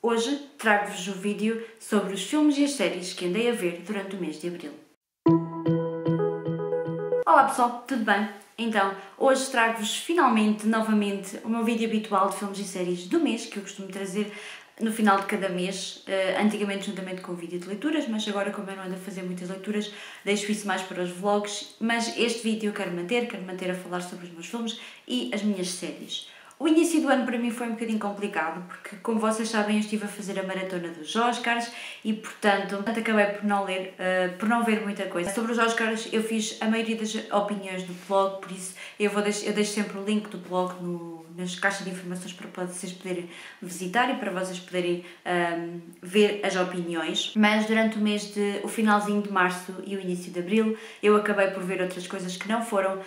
Hoje trago-vos o vídeo sobre os filmes e as séries que andei a ver durante o mês de Abril. Olá pessoal, tudo bem? Então, hoje trago-vos finalmente, novamente, o meu vídeo habitual de filmes e séries do mês, que eu costumo trazer no final de cada mês, antigamente juntamente com o vídeo de leituras, mas agora como eu não ando a fazer muitas leituras, deixo isso mais para os vlogs, mas este vídeo eu quero manter a falar sobre os meus filmes e as minhas séries. O início do ano para mim foi um bocadinho complicado, porque como vocês sabem eu estive a fazer a maratona dos Oscars e portanto acabei por não ler, por não ver muita coisa. Sobre os Oscars eu fiz a maioria das opiniões do blog, por isso eu deixo sempre o link do blog nas caixas de informações para vocês poderem visitar e para vocês poderem ver as opiniões. Mas durante o finalzinho de março e o início de abril eu acabei por ver outras coisas que não foram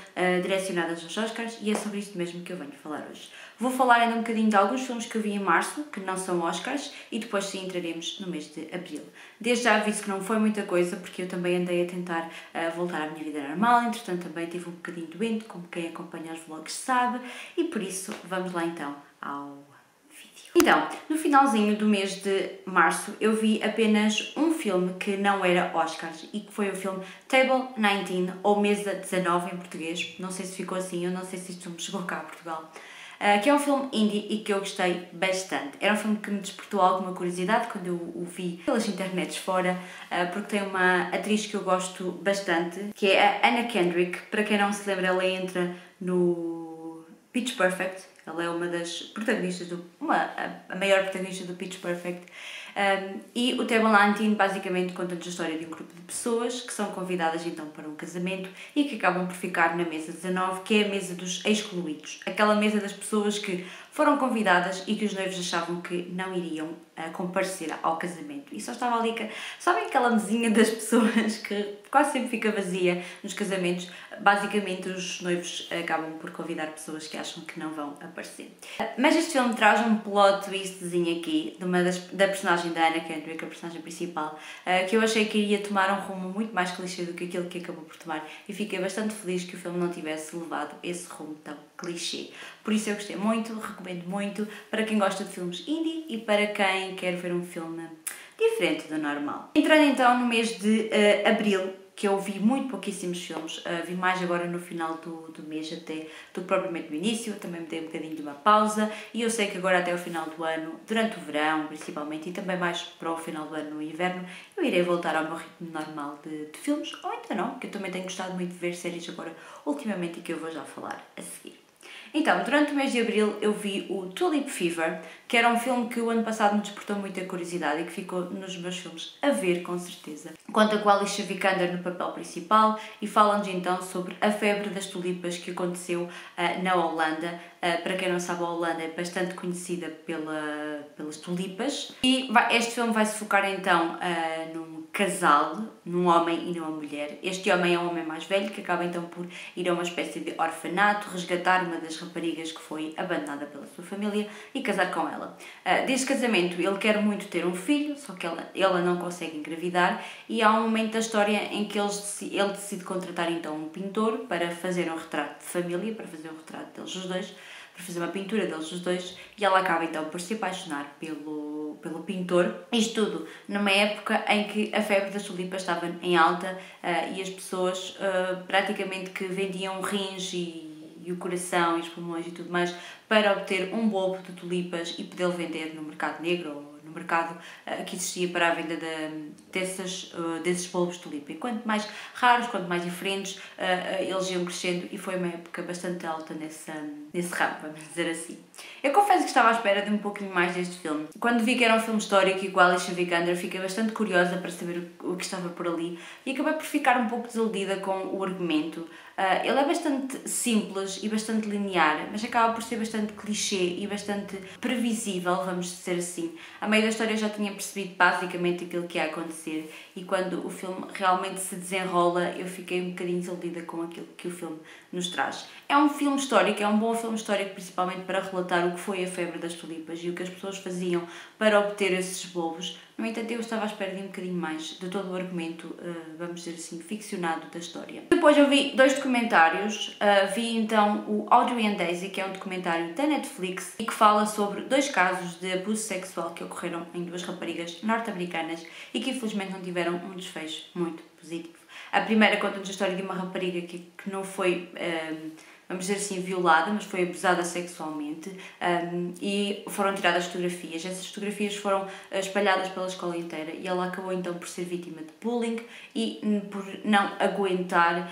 direcionadas aos Oscars e é sobre isto mesmo que eu venho falar hoje. Vou falar ainda um bocadinho de alguns filmes que eu vi em março, que não são Oscars, e depois sim entraremos no mês de abril. Desde já aviso que não foi muita coisa, porque eu também andei a tentar voltar à minha vida normal, entretanto também estive um bocadinho doente, como quem acompanha os vlogs sabe, e por isso vamos lá então ao vídeo. Então, no finalzinho do mês de março eu vi apenas um filme que não era Oscars e que foi o filme Table 19 ou Mesa 19 em português, não sei se ficou assim, eu não sei se este filme chegou cá a Portugal. Que é um filme indie e que eu gostei bastante. Era um filme que me despertou alguma curiosidade quando eu o vi pelas internets fora, porque tem uma atriz que eu gosto bastante, que é a Anna Kendrick. Para quem não se lembra, ela entra no Pitch Perfect. Ela é uma das protagonistas, a maior protagonista do Pitch Perfect. E o Table 19 basicamente conta-nos a história de um grupo de pessoas que são convidadas então para um casamento e que acabam por ficar na mesa 19, que é a mesa dos excluídos. Aquela mesa das pessoas que foram convidadas e que os noivos achavam que não iriam comparecer ao casamento. E só estava ali, sabem aquela mesinha das pessoas que quase sempre fica vazia nos casamentos? Basicamente os noivos acabam por convidar pessoas que acham que não vão aparecer. Mas este filme traz um plot twistzinho aqui da personagem da Anna Kendrick, a personagem principal, que eu achei que iria tomar um rumo muito mais clichê do que aquilo que acabou por tomar e fiquei bastante feliz que o filme não tivesse levado esse rumo tão clichê. Por isso eu gostei muito, recomendo muito para quem gosta de filmes indie e para quem quer ver um filme diferente do normal. Entrando então no mês de abril, que eu vi muito pouquíssimos filmes, vi mais agora no final do mês até do que propriamente no início, também me dei um bocadinho de uma pausa e eu sei que agora até o final do ano, durante o verão principalmente e também mais para o final do ano no inverno, eu irei voltar ao meu ritmo normal de filmes, ou então não, que eu também tenho gostado muito de ver séries agora ultimamente e que eu vou já falar a seguir. Então, durante o mês de abril eu vi o Tulip Fever, que era um filme que o ano passado me despertou muita curiosidade e que ficou nos meus filmes a ver, com certeza. Conta com a Alicia Vikander no papel principal e falam-nos então sobre a febre das tulipas que aconteceu na Holanda. Para quem não sabe, a Holanda é bastante conhecida pelas tulipas. E este filme vai se focar então num casal, num homem e numa mulher. Este homem é um homem mais velho que acaba então por ir a uma espécie de orfanato, resgatar uma das raparigas que foi abandonada pela sua família e casar com ela. Deste casamento ele quer muito ter um filho, só que ela não consegue engravidar e há um momento da história em que ele decide contratar então um pintor para fazer um retrato de família, para fazer um retrato deles os dois, para fazer uma pintura deles os dois e ela acaba então por se apaixonar pelo pintor. Isto tudo numa época em que a febre das tulipas estava em alta e as pessoas praticamente que vendiam rins e o coração e os pulmões e tudo mais para obter um bulbo de tulipas e poder vender no mercado negro ou no mercado que existia para a venda desses bulbos de tulipa. E quanto mais raros, quanto mais diferentes, eles iam crescendo e foi uma época bastante alta nesse ramo, vamos dizer assim. Eu confesso que estava à espera de um pouquinho mais deste filme. Quando vi que era um filme histórico igual a Alicia Vikander, fiquei bastante curiosa para saber o que estava por ali e acabei por ficar um pouco desiludida com o argumento. Ele é bastante simples e bastante linear, mas acaba por ser bastante clichê e bastante previsível, vamos dizer assim. A meio da história eu já tinha percebido basicamente aquilo que ia acontecer e quando o filme realmente se desenrola eu fiquei um bocadinho desiludida com aquilo que o filme nos traz. É um filme histórico, é um bom filme histórico, principalmente para relatar o que foi a febre das tulipas e o que as pessoas faziam para obter esses bulbos. No entanto, eu estava à espera de um bocadinho mais de todo o argumento, vamos dizer assim, ficcionado da história. Depois eu vi 2 documentários. Vi então o Audrey and Daisy, que é um documentário da Netflix e que fala sobre 2 casos de abuso sexual que ocorreram em 2 raparigas norte-americanas e que infelizmente não tiveram um desfecho muito positivo. A primeira conta-nos a história de uma rapariga que não foi, vamos dizer assim, violada, mas foi abusada sexualmente, e foram tiradas fotografias. Essas fotografias foram espalhadas pela escola inteira e ela acabou então por ser vítima de bullying e por não aguentar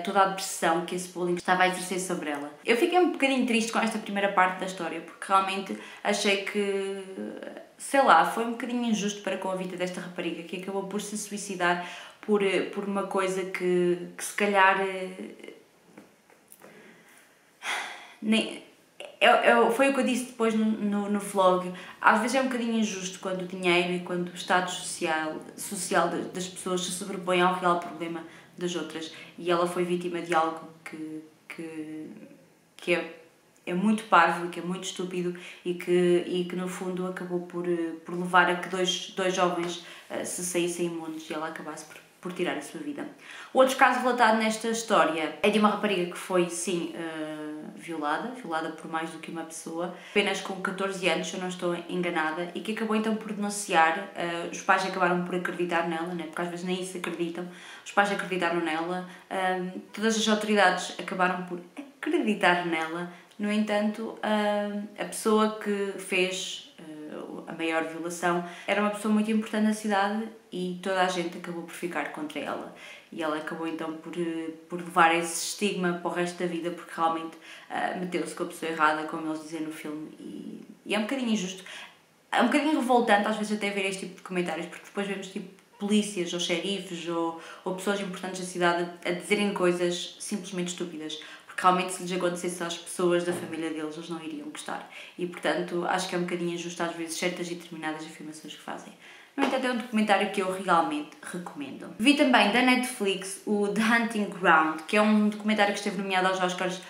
toda a pressão que esse bullying estava a exercer sobre ela. Eu fiquei um bocadinho triste com esta primeira parte da história, porque realmente achei que, sei lá, foi um bocadinho injusto para com a vida desta rapariga, que acabou por se suicidar por uma coisa que se calhar foi o que eu disse depois no vlog. Às vezes é um bocadinho injusto quando o dinheiro e quando o estado social das pessoas se sobrepõe ao real problema das outras, e ela foi vítima de algo que é muito parvo, que é muito estúpido e que no fundo acabou por levar a que dois jovens se saíssem imundos e ela acabasse por tirar a sua vida. O outro caso relatado nesta história é de uma rapariga que foi, sim, violada por mais do que uma pessoa, apenas com 14 anos, se eu não estou enganada, e que acabou então por denunciar. Os pais acabaram por acreditar nela, né? Porque às vezes nem isso acreditam. Os pais acreditaram nela, todas as autoridades acabaram por acreditar nela. No entanto, a pessoa que fez a maior violação era uma pessoa muito importante na cidade e toda a gente acabou por ficar contra ela. E ela acabou então por levar esse estigma para o resto da vida, porque realmente meteu-se com a pessoa errada, como eles dizem no filme, e é um bocadinho injusto. É um bocadinho revoltante às vezes até ver este tipo de comentários, porque depois vemos tipo polícias ou xerifes ou pessoas importantes da cidade a dizerem coisas simplesmente estúpidas. Porque realmente se lhes acontecesse às pessoas da família deles, eles não iriam gostar. E portanto acho que é um bocadinho injusto às vezes certas e determinadas afirmações que fazem. No entanto, é um documentário que eu realmente recomendo. Vi também da Netflix o The Hunting Ground, que é um documentário que esteve nomeado aos Oscars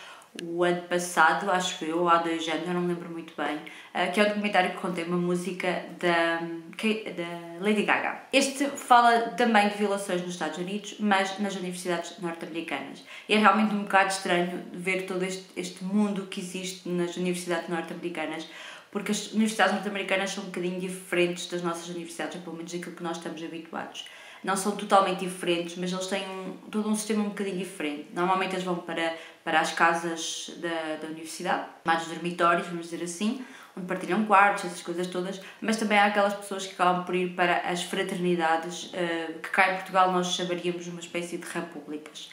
o ano passado, acho eu, ou há 2 anos, eu não me lembro muito bem, que é um documentário que contém uma música da Lady Gaga. Este fala também de violações nos Estados Unidos, mas nas universidades norte-americanas. E é realmente um bocado estranho ver todo este mundo que existe nas universidades norte-americanas, porque as universidades norte-americanas são um bocadinho diferentes das nossas universidades, ou pelo menos aquilo que nós estamos habituados. Não são totalmente diferentes, mas eles têm todo um sistema um bocadinho diferente. Normalmente eles vão para as casas da universidade, mais os dormitórios, vamos dizer assim, onde partilham quartos, essas coisas todas, mas também há aquelas pessoas que acabam por ir para as fraternidades, que cá em Portugal nós chamaríamos uma espécie de repúblicas.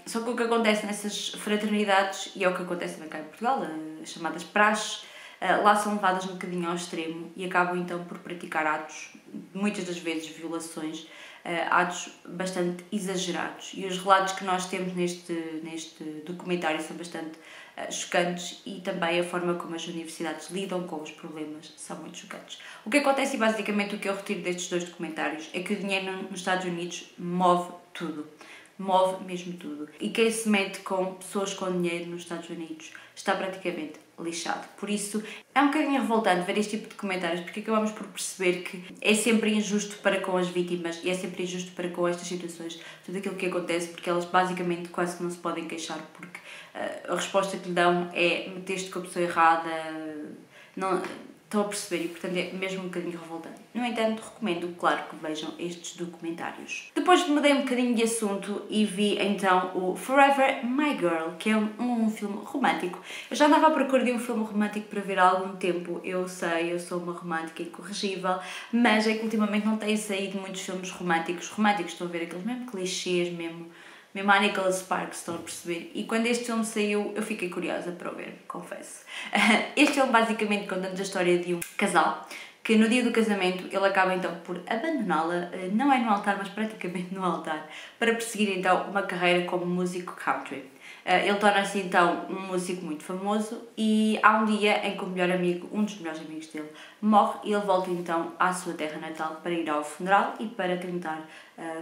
Só que o que acontece nessas fraternidades, e é o que acontece também cá em Portugal, as chamadas praxes, lá são levadas um bocadinho ao extremo e acabam então por praticar atos, muitas das vezes violações, atos bastante exagerados. E os relatos que nós temos neste documentário são bastante chocantes, e também a forma como as universidades lidam com os problemas são muito chocantes. O que acontece, e basicamente o que eu retiro destes 2 documentários, é que o dinheiro nos Estados Unidos move tudo. Move mesmo tudo. E quem se mete com pessoas com dinheiro nos Estados Unidos está praticamente lixado. Por isso, é um bocadinho revoltante ver este tipo de comentários, porque acabamos por perceber que é sempre injusto para com as vítimas e é sempre injusto para com estas situações, tudo aquilo que acontece, porque elas basicamente quase que não se podem queixar, porque a resposta que lhe dão é meteste com a pessoa errada, não... Estão a perceber, e portanto é mesmo um bocadinho revoltante. No entanto, recomendo, claro, que vejam estes documentários. Depois mudei um bocadinho de assunto e vi então o Forever My Girl, que é um filme romântico. Eu já andava à procura de um filme romântico para ver há algum tempo. Eu sei, eu sou uma romântica incorrigível, mas é que ultimamente não têm saído muitos filmes românticos. Estão a ver aqueles mesmo clichês, mesmo a Nicholas Sparks, estão a perceber? E quando este filme saiu, eu fiquei curiosa para o ver, confesso. Este filme basicamente conta-nos a história de um casal que no dia do casamento ele acaba então por abandoná-la, não é no altar, mas praticamente no altar, para perseguir então uma carreira como músico country. Ele torna-se então um músico muito famoso e há um dia em que o melhor amigo, um dos melhores amigos dele, morre e ele volta então à sua terra natal para ir ao funeral e para tentar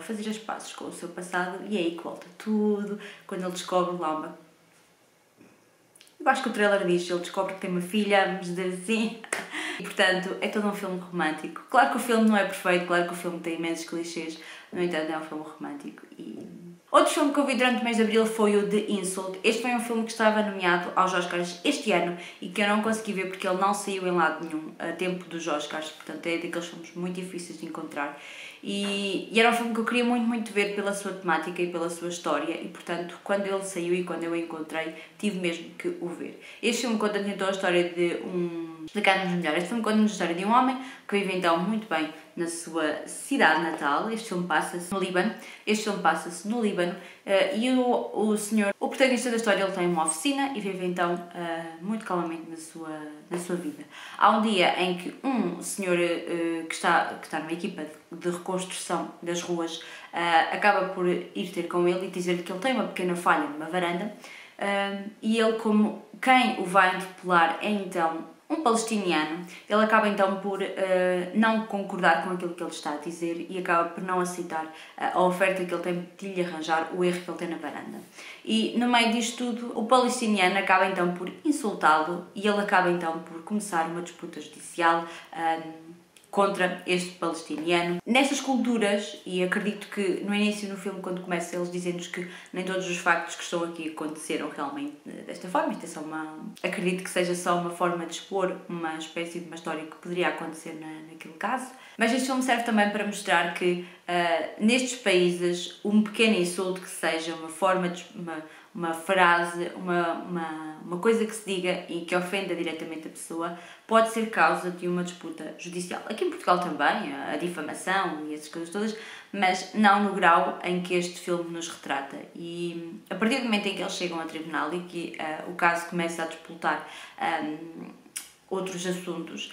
fazer as pazes com o seu passado, e é aí que volta tudo, quando ele descobre lá uma... Eu acho que o trailer diz, ele descobre que tem uma filha, vamos dizer assim. E, portanto, é todo um filme romântico. Claro que o filme não é perfeito, claro que o filme tem imensos clichês, no entanto é um filme romântico. Outro filme que eu vi durante o mês de Abril foi o The Insult. Este foi um filme que estava nomeado aos Oscars este ano e que eu não consegui ver porque ele não saiu em lado nenhum a tempo dos Oscars, portanto é daqueles filmes muito difíceis de encontrar. E era um filme que eu queria muito ver pela sua temática e pela sua história e, portanto, quando ele saiu e quando eu o encontrei, tive mesmo que o ver. Este filme conta-nos então a história de Explicar-nos melhor. Este filme conta-nos a história de um homem que vive então muito bem na sua cidade natal. Este filme passa-se no Líbano. E o senhor, o protagonista da história, ele tem uma oficina e vive então muito calmamente na sua vida. Há um dia em que um senhor que está numa equipa de reconstrução das ruas acaba por ir ter com ele e dizer-lhe que ele tem uma pequena falha numa varanda e ele, como quem o vai interpelar é então um palestiniano, ele acaba então por não concordar com aquilo que ele está a dizer e acaba por não aceitar a oferta que ele tem de lhe arranjar o erro que ele tem na varanda. E no meio disto tudo, o palestiniano acaba então por insultá-lo e ele acaba então por começar uma disputa judicial contra este palestiniano. Nestas culturas, e acredito que no início no filme, quando começa, eles dizem-nos que nem todos os factos que estão aqui aconteceram realmente desta forma. Isto é só acredito que seja só uma forma de expor uma espécie de uma história que poderia acontecer naquele caso. Mas este filme serve também para mostrar que nestes países um pequeno insulto que seja uma forma de uma frase, uma coisa que se diga e que ofenda diretamente a pessoa, pode ser causa de uma disputa judicial. Aqui em Portugal também, a difamação e essas coisas todas, mas não no grau em que este filme nos retrata. E a partir do momento em que eles chegam ao tribunal e que o caso começa a disputar outros assuntos,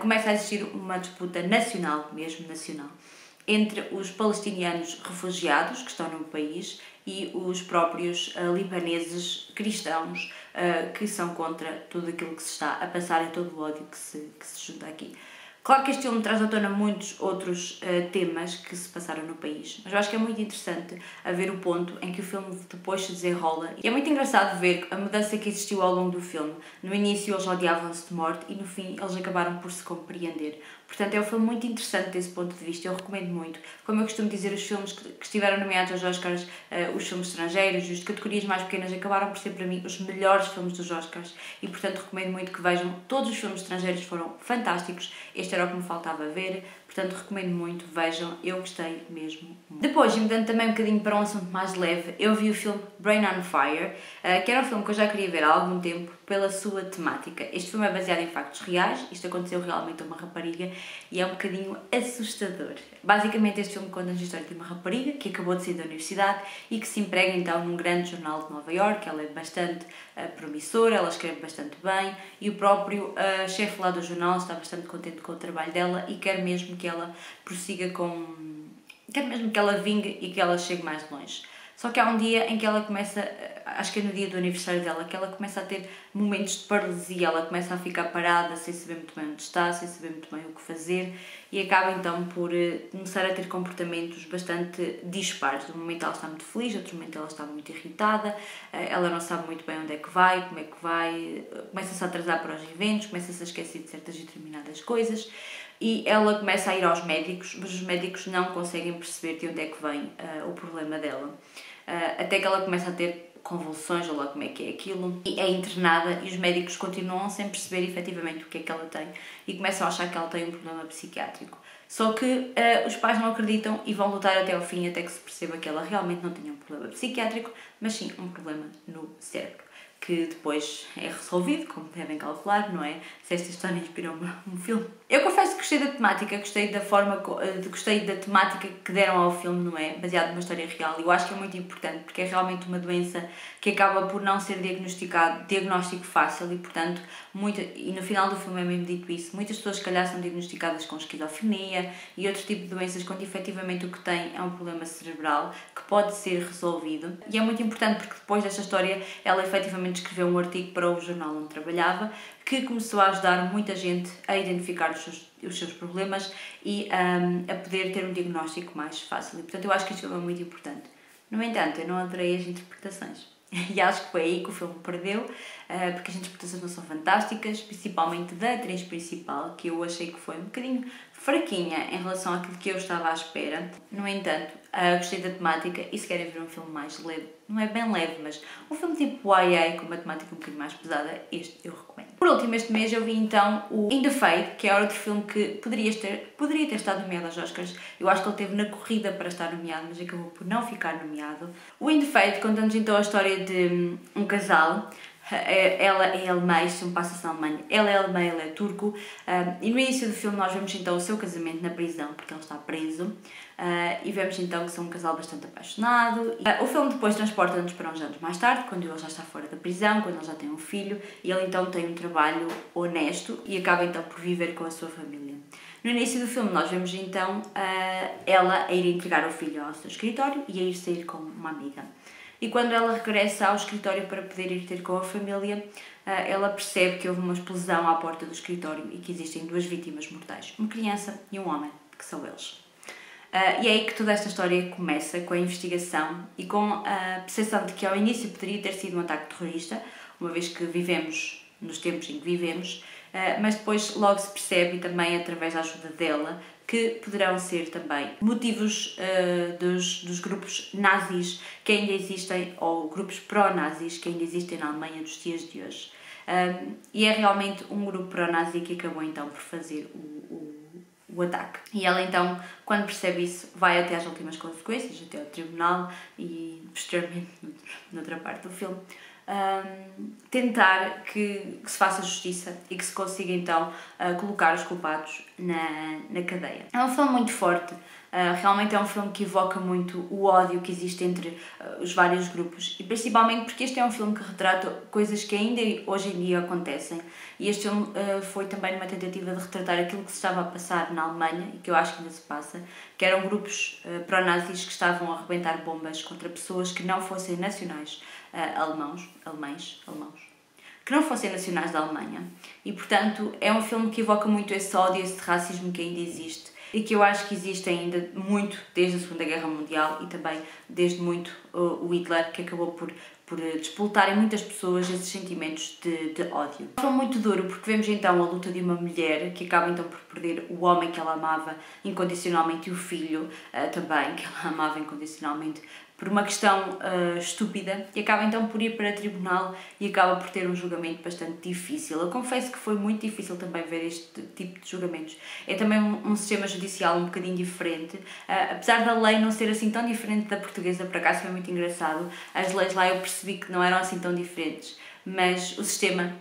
começa a existir uma disputa nacional, mesmo nacional, entre os palestinianos refugiados que estão no país e os próprios libaneses cristãos que são contra tudo aquilo que se está a passar e todo o ódio que se junta aqui. Claro que este filme traz à tona muitos outros temas que se passaram no país, mas eu acho que é muito interessante a ver o ponto em que o filme depois se desenrola. E é muito engraçado ver a mudança que existiu ao longo do filme. No início eles odiavam-se de morte e no fim eles acabaram por se compreender. Portanto, é um filme muito interessante desse ponto de vista, eu recomendo muito. Como eu costumo dizer, os filmes que estiveram nomeados aos Oscars, os filmes estrangeiros e os de categorias mais pequenas, acabaram por ser para mim os melhores filmes dos Oscars e, portanto, recomendo muito que vejam. Todos os filmes estrangeiros foram fantásticos, este era o que me faltava ver, portanto, recomendo muito, vejam, eu gostei mesmo muito. Depois, e mudando também um bocadinho para um assunto mais leve, eu vi o filme Brain on Fire, que era um filme que eu já queria ver há algum tempo pela sua temática. Este filme é baseado em factos reais, isto aconteceu realmente a uma rapariga e é um bocadinho assustador. Basicamente, este filme conta a história de uma rapariga que acabou de sair da universidade e que se emprega então num grande jornal de Nova Iorque. Ela é bastante promissora, ela escreve bastante bem e o próprio chefe lá do jornal está bastante contente com o trabalho dela e quer mesmo que ela prossiga quer mesmo que ela vingue e que ela chegue mais longe. Só que há um dia em que ela começa, acho que é no dia do aniversário dela, que ela começa a ter momentos de paralisia, ela começa a ficar parada, sem saber muito bem onde está, sem saber muito bem o que fazer e acaba então por começar a ter comportamentos bastante dispares. De um momento ela está muito feliz, de outro momento ela está muito irritada, ela não sabe muito bem onde é que vai, como é que vai, começa-se a atrasar para os eventos, começa-se a esquecer de certas e determinadas coisas. E ela começa a ir aos médicos, mas os médicos não conseguem perceber de onde é que vem o problema dela. Até que ela começa a ter convulsões, ou lá como é que é aquilo, e é internada e os médicos continuam sem perceber efetivamente o que é que ela tem e começam a achar que ela tem um problema psiquiátrico. Só que os pais não acreditam e vão lutar até ao fim, até que se perceba que ela realmente não tinha um problema psiquiátrico, mas sim um problema no cérebro, que depois é resolvido, como devem calcular, não é? Se esta história inspirou um filme, Eu confesso que gostei da temática, gostei da temática que deram ao filme, não é? Baseado numa história real. Eu acho que é muito importante porque é realmente uma doença que acaba por não ser diagnóstico fácil e, portanto, e no final do filme é mesmo dito isso, muitas pessoas se calhar são diagnosticadas com esquizofrenia e outro tipo de doenças quando efetivamente o que têm é um problema cerebral que pode ser resolvido. E é muito importante porque depois desta história ela efetivamente escreveu um artigo para o jornal onde trabalhava que começou a ajudar muita gente a identificar os seus problemas e a poder ter um diagnóstico mais fácil. E, portanto, eu acho que isto é muito importante. No entanto, eu não adorei as interpretações. E acho que foi aí que o filme perdeu, porque as interpretações não são fantásticas, principalmente da atriz principal, que eu achei que foi um bocadinho fraquinha em relação àquilo que eu estava à espera. No entanto, gostei da temática e se querem ver um filme mais leve, não é bem leve, mas um filme tipo YA com uma temática um bocadinho mais pesada, este eu recomendo. Por último, este mês eu vi então o In the Fade, que é outro filme que poderia ter estado nomeado aos Oscars. Eu acho que ele esteve na corrida para estar nomeado, mas acabou por não ficar nomeado. O In the Fade conta-nos então a história de um casal. Ela é alemã, isto não passa-se na Alemanha, ela é alemã, ele é turco, e no início do filme nós vemos então o seu casamento na prisão, porque ele está preso, e vemos então que são um casal bastante apaixonado. O filme depois transporta-nos para uns anos mais tarde, quando ele já está fora da prisão, quando ele já tem um filho, e ele então tem um trabalho honesto e acaba então por viver com a sua família. No início do filme nós vemos então ela a ir entregar o filho ao seu escritório e a ir sair com uma amiga. E quando ela regressa ao escritório para poder ir ter com a família, ela percebe que houve uma explosão à porta do escritório e que existem duas vítimas mortais, uma criança e um homem, que são eles. E é aí que toda esta história começa, com a investigação e com a percepção de que ao início poderia ter sido um ataque terrorista, uma vez que vivemos nos tempos em que vivemos, mas depois logo se percebe, e também através da ajuda dela, que poderão ser também motivos dos grupos nazis que ainda existem, ou grupos pró-nazis que ainda existem na Alemanha dos dias de hoje. E é realmente um grupo pró-nazi que acabou então por fazer o ataque. E ela então, quando percebe isso, vai até às últimas consequências, até ao tribunal e posteriormente, noutra parte do filme, tentar que se faça justiça e que se consiga então colocar os culpados na cadeia. É um filme muito forte, realmente é um filme que evoca muito o ódio que existe entre os vários grupos e principalmente porque este é um filme que retrata coisas que ainda hoje em dia acontecem e este filme foi também uma tentativa de retratar aquilo que se estava a passar na Alemanha e que eu acho que ainda se passa, que eram grupos pró-nazis que estavam a arrebentar bombas contra pessoas que não fossem nacionais alemães, que não fossem nacionais da Alemanha. E, portanto, é um filme que evoca muito esse ódio, esse racismo que ainda existe e que eu acho que existe ainda muito desde a Segunda Guerra Mundial e também desde muito o Hitler, que acabou por despoltar em muitas pessoas esses sentimentos de ódio. É um filme muito duro porque vemos então a luta de uma mulher que acaba então por perder o homem que ela amava incondicionalmente e o filho também, que ela amava incondicionalmente, por uma questão estúpida e acaba então por ir para tribunal e acaba por ter um julgamento bastante difícil. Eu confesso que foi muito difícil também ver este tipo de julgamentos. É também um sistema judicial um bocadinho diferente, apesar da lei não ser assim tão diferente da portuguesa, por acaso foi muito engraçado, as leis lá eu percebi que não eram assim tão diferentes, mas o sistema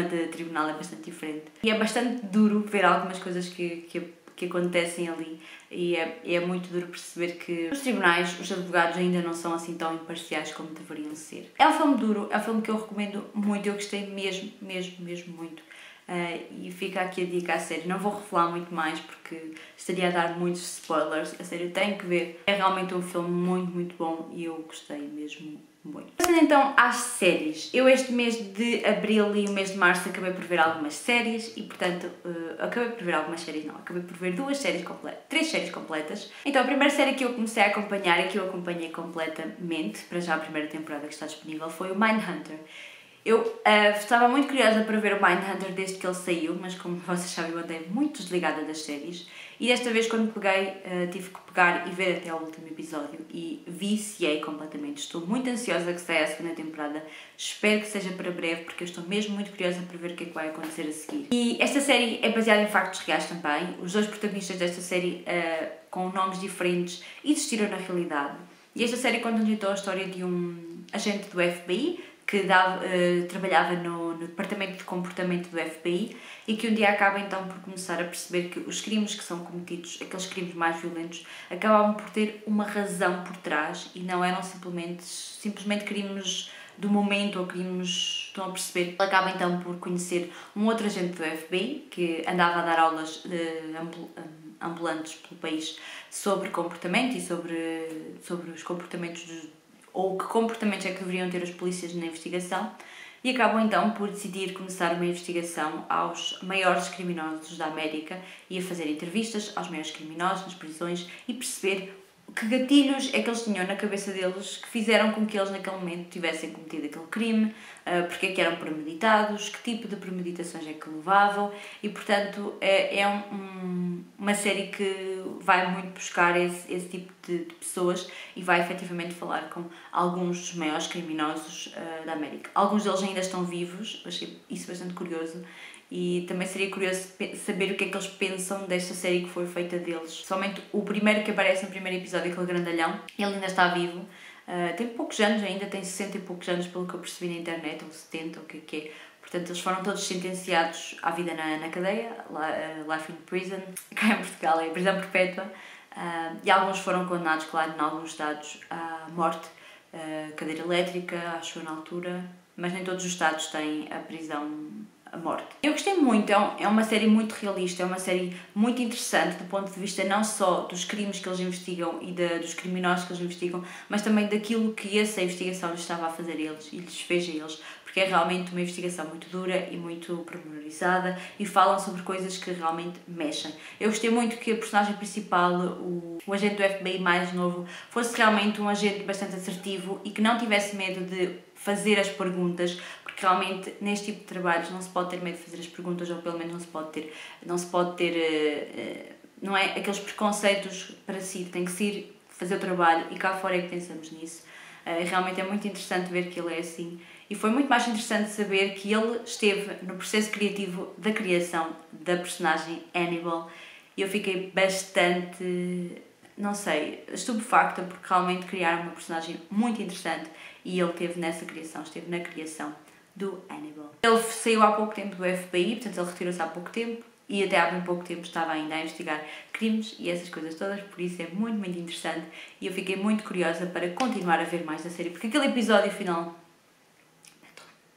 de tribunal é bastante diferente. E é bastante duro ver algumas coisas que acontecem ali e é muito duro perceber que os tribunais, os advogados ainda não são assim tão imparciais como deveriam ser. É um filme duro, é um filme que eu recomendo muito, eu gostei mesmo muito. E fica aqui a dica a sério, não vou revelar muito mais porque estaria a dar muitos spoilers, a sério, tenho que ver. É realmente um filme muito bom e eu gostei mesmo muito. Passando então às séries, eu este mês de abril e o mês de março acabei por ver algumas séries e portanto, acabei por ver três séries completas. Então a primeira série que eu comecei a acompanhar e que eu acompanhei completamente, para já a primeira temporada que está disponível, foi o Mindhunter. Eu estava muito curiosa para ver o Mindhunter desde que ele saiu, mas como vocês sabem eu andei muito desligada das séries e desta vez quando peguei tive que pegar e ver até ao último episódio e viciei completamente. Estou muito ansiosa que saia a segunda temporada, espero que seja para breve porque eu estou mesmo muito curiosa para ver o que é que vai acontecer a seguir. E esta série é baseada em factos reais também, os dois protagonistas desta série com nomes diferentes existiram na realidade e esta série conta-nos então a história de um agente do FBI que trabalhava no departamento de comportamento do FBI e que um dia acaba então por começar a perceber que os crimes que são cometidos, aqueles crimes mais violentos, acabavam por ter uma razão por trás e não eram simplesmente crimes do momento ou crimes, estão a perceber. Ele acaba então por conhecer um outro agente do FBI que andava a dar aulas ambulantes pelo país sobre comportamento e sobre os comportamentos ou que comportamentos é que deveriam ter os polícias na investigação, e acabam então por decidir começar uma investigação aos maiores criminosos da América e a fazer entrevistas aos maiores criminosos nas prisões e perceber que gatilhos é que eles tinham na cabeça deles que fizeram com que eles naquele momento tivessem cometido aquele crime, porque é que eram premeditados, que tipo de premeditações é que levavam, e portanto é uma série que vai muito buscar esse tipo de pessoas e vai efetivamente falar com alguns dos maiores criminosos da América. Alguns deles ainda estão vivos, achei isso bastante curioso. E também seria curioso saber o que é que eles pensam desta série que foi feita deles. Somente o primeiro que aparece no primeiro episódio, aquele grandalhão, ele ainda está vivo. Tem poucos anos ainda, tem 60 e poucos anos pelo que eu percebi na internet, ou 70, ou o que é. Portanto, eles foram todos sentenciados à vida na cadeia, life in prison. Cá em Portugal é prisão perpétua. E alguns foram condenados, claro, em alguns estados, à morte, cadeira elétrica, acho na altura. Mas nem todos os estados têm a prisão a morte. Eu gostei muito, é uma série muito realista, é uma série muito interessante do ponto de vista não só dos crimes que eles investigam e dos criminosos que eles investigam, mas também daquilo que essa investigação lhes estava a fazer a eles e lhes fez a eles, porque é realmente uma investigação muito dura e muito pormenorizada e falam sobre coisas que realmente mexem. Eu gostei muito que a personagem principal, o agente do FBI mais novo, fosse realmente um agente bastante assertivo e que não tivesse medo de fazer as perguntas, porque realmente neste tipo de trabalhos não se pode ter medo de fazer as perguntas, ou pelo menos não se pode ter não é aqueles preconceitos para si, tem que se ir fazer o trabalho e cá fora é que pensamos nisso. Realmente é muito interessante ver que ele é assim, e foi muito mais interessante saber que ele esteve no processo criativo da criação da personagem Hannibal, e eu fiquei bastante, não sei, estupefacta, porque realmente criaram uma personagem muito interessante e ele esteve na criação do Hannibal. Ele saiu há pouco tempo do FBI, portanto ele retirou-se há pouco tempo e até há bem pouco tempo estava ainda a investigar crimes e essas coisas todas, por isso é muito, muito interessante e eu fiquei muito curiosa para continuar a ver mais da série, porque aquele episódio final...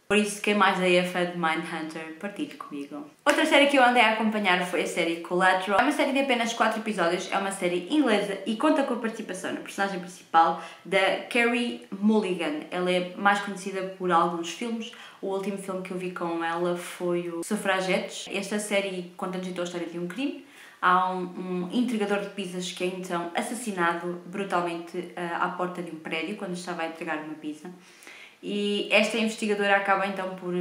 Por isso, quem mais aí é fã de Mindhunter, partilhe comigo. Outra série que eu andei a acompanhar foi a série Collateral. É uma série de apenas 4 episódios, é uma série inglesa e conta com a participação na personagem principal da Carey Mulligan. Ela é mais conhecida por alguns filmes. O último filme que eu vi com ela foi o Suffragettes. Esta série conta-nos então a história de um crime. Há um entregador de pizzas que é então assassinado brutalmente à porta de um prédio quando estava a entregar uma pizza. E esta investigadora acaba então por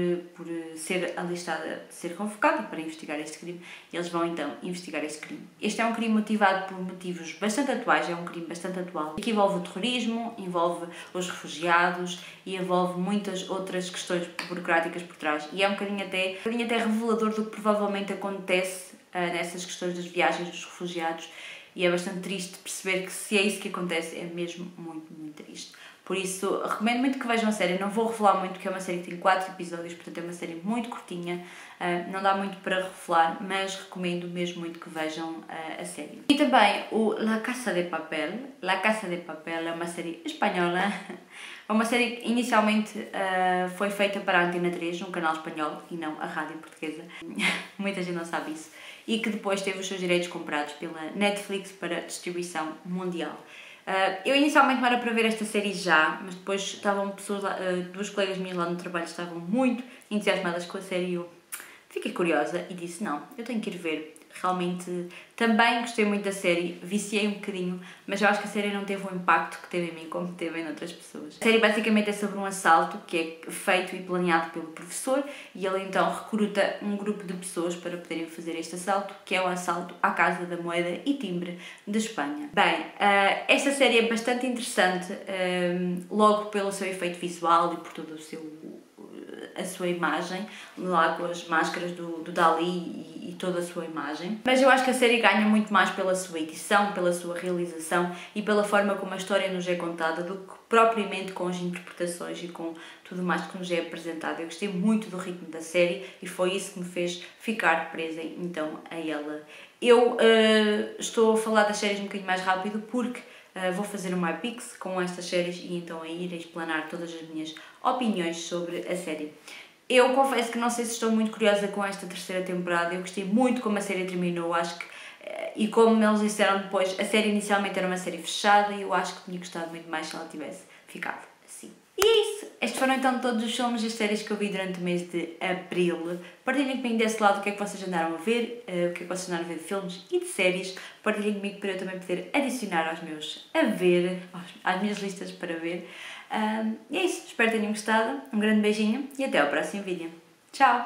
ser alistada, ser convocada para investigar este crime, e eles vão então investigar este crime. Este é um crime motivado por motivos bastante atuais, é um crime bastante atual, que envolve o terrorismo, envolve os refugiados e envolve muitas outras questões burocráticas por trás. E é um bocadinho até revelador do que provavelmente acontece nessas questões das viagens dos refugiados, e é bastante triste perceber que se é isso que acontece, é mesmo muito, muito triste. Por isso, recomendo muito que vejam a série. Não vou revelar muito, porque é uma série que tem 4 episódios, portanto é uma série muito curtinha, não dá muito para revelar, mas recomendo mesmo muito que vejam a série. E também o La Casa de Papel. La Casa de Papel é uma série espanhola. É uma série que inicialmente foi feita para a Antena 3, num canal espanhol, e não a rádio portuguesa. Muita gente não sabe isso. E que depois teve os seus direitos comprados pela Netflix para distribuição mundial. Eu inicialmente não era para ver esta série já, mas depois estavam pessoas lá, 2 colegas minhas lá no trabalho estavam muito entusiasmadas com a série e eu fiquei curiosa e disse não, eu tenho que ir ver. Realmente também gostei muito da série, viciei um bocadinho, mas eu acho que a série não teve o impacto que teve em mim como teve em outras pessoas. A série basicamente é sobre um assalto que é feito e planeado pelo professor e ele então recruta um grupo de pessoas para poderem fazer este assalto, que é o assalto à Casa da Moeda e Timbre de Espanha. Bem, esta série é bastante interessante, logo pelo seu efeito visual e por todo o seu a sua imagem, lá com as máscaras do Dali e toda a sua imagem. Mas eu acho que a série ganha muito mais pela sua edição, pela sua realização e pela forma como a história nos é contada do que propriamente com as interpretações e com tudo mais que nos é apresentado. Eu gostei muito do ritmo da série e foi isso que me fez ficar presa então a ela. Eu estou a falar das séries um bocadinho mais rápido porque vou fazer um MyPix com estas séries e então aí irei explanar todas as minhas opiniões sobre a série. Eu confesso que não sei se estou muito curiosa com esta terceira temporada. Eu gostei muito como a série terminou, acho que, e como eles disseram depois, a série inicialmente era uma série fechada e eu acho que tinha gostado muito mais se ela tivesse ficado assim. E é isso! Estes foram então todos os filmes e séries que eu vi durante o mês de Abril. Partilhem comigo desse lado o que é que vocês andaram a ver, o que é que vocês andaram a ver de filmes e de séries. Partilhem comigo para eu também poder adicionar aos meus a ver, às minhas listas para ver. E é isso, espero que tenham gostado. Um grande beijinho e até ao próximo vídeo. Tchau!